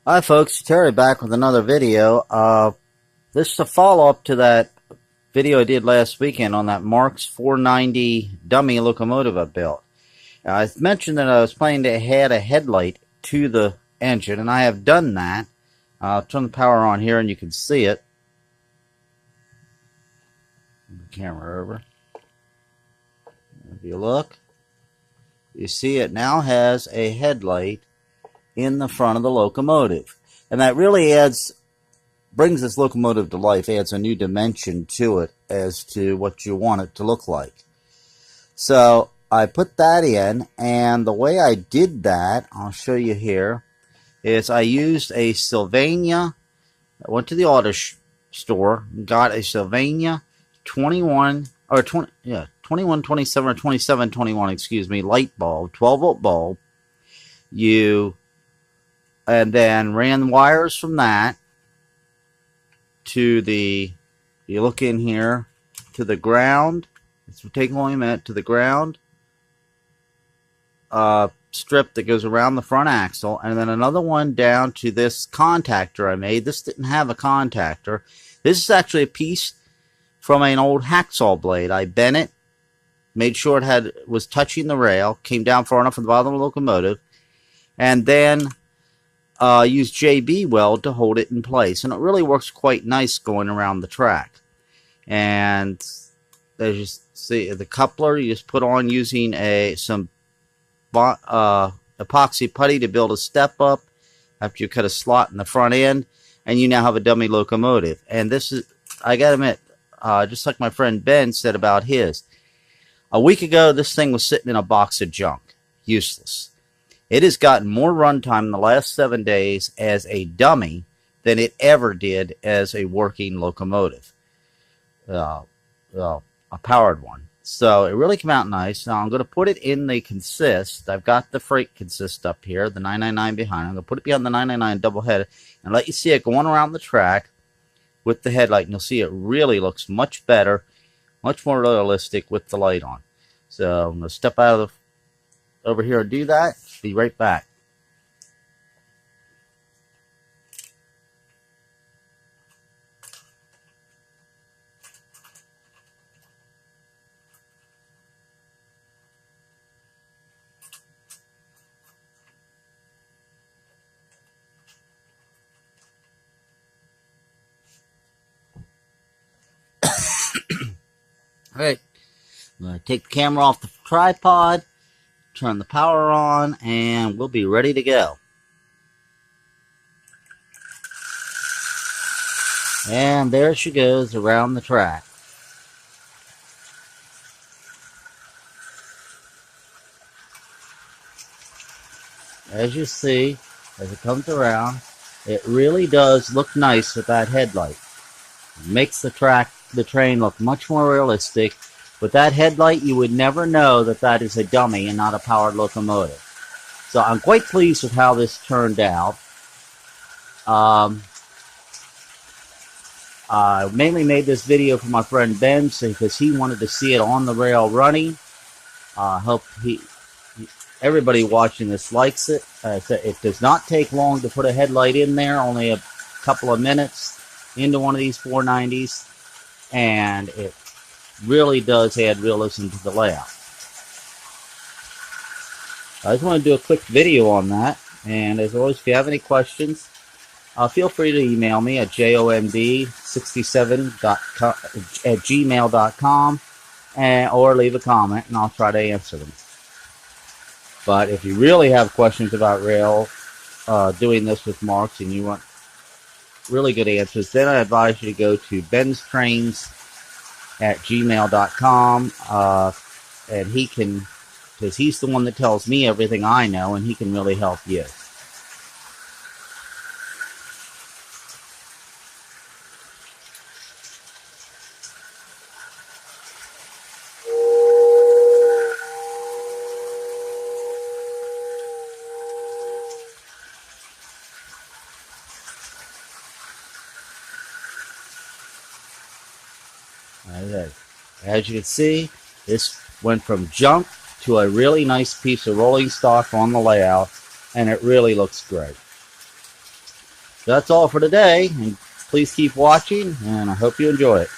Hi folks, Terry back with another video. This is a follow-up to that video I did last weekend on that Marx 490 dummy locomotive I built. I mentioned that I was planning to add a headlight to the engine, and I have done that. I'll turn the power on here and you can see it. Move the camera over. If you look, you see it now has a headlight in the front of the locomotive, and that really brings this locomotive to life, adds a new dimension to it as to what you want it to look like. So I put that in, and the way I did that, I'll show you here, is I used a Sylvania. I went to the auto store and got a Sylvania 21 or 20, yeah, 2127 or 2721, excuse me, light bulb, 12-volt bulb. And then ran wires from that to the, you look in here, to the ground. This will take only a minute, to the ground strip that goes around the front axle, and then another one down to this contactor I made. This didn't have a contactor. This is actually a piece from an old hacksaw blade. I bent it, made sure it was touching the rail, came down far enough at the bottom of the locomotive, and then use JB weld to hold it in place, and it really works quite nice going around the track. And as you see, the coupler you just put on using some epoxy putty to build a step up after you cut a slot in the front end, and you now have a dummy locomotive. And this is, I gotta admit, just like my friend Ben said about his, a week ago this thing was sitting in a box of junk, useless. It has gotten more runtime in the last 7 days as a dummy than it ever did as a working locomotive, a powered one. So it really came out nice. Now I'm going to put it in the consist. I've got the freight consist up here, the 999 behind. I'm going to put it behind the 999 double head and let you see it going around the track with the headlight. And you'll see it really looks much better, much more realistic with the light on. So I'm going to step out of over here and do that. Be right back. Alright, I'm going to take the camera off the tripod, turn the power on, and we'll be ready to go. And there she goes around the track. As you see, as it comes around, it really does look nice with that headlight. It makes the train look much more realistic. With that headlight, you would never know that that is a dummy and not a powered locomotive. So I'm quite pleased with how this turned out. I mainly made this video for my friend Ben because he wanted to see it on the rail running. I hope everybody watching this likes it. It does not take long to put a headlight in there, only a couple of minutes into one of these 490s, and it really does add realism to the layout. I just want to do a quick video on that, and as always, if you have any questions, feel free to email me at jomd67@gmail.com, or leave a comment and I'll try to answer them. But if you really have questions about rail, doing this with Marx, and you want really good answers, then I advise you to go to benstrains@gmail.com, and he can, because he's the one that tells me everything I know, and he can really help you. As you can see, this went from junk to a really nice piece of rolling stock on the layout, and it really looks great. That's all for today, and please keep watching, and I hope you enjoy it.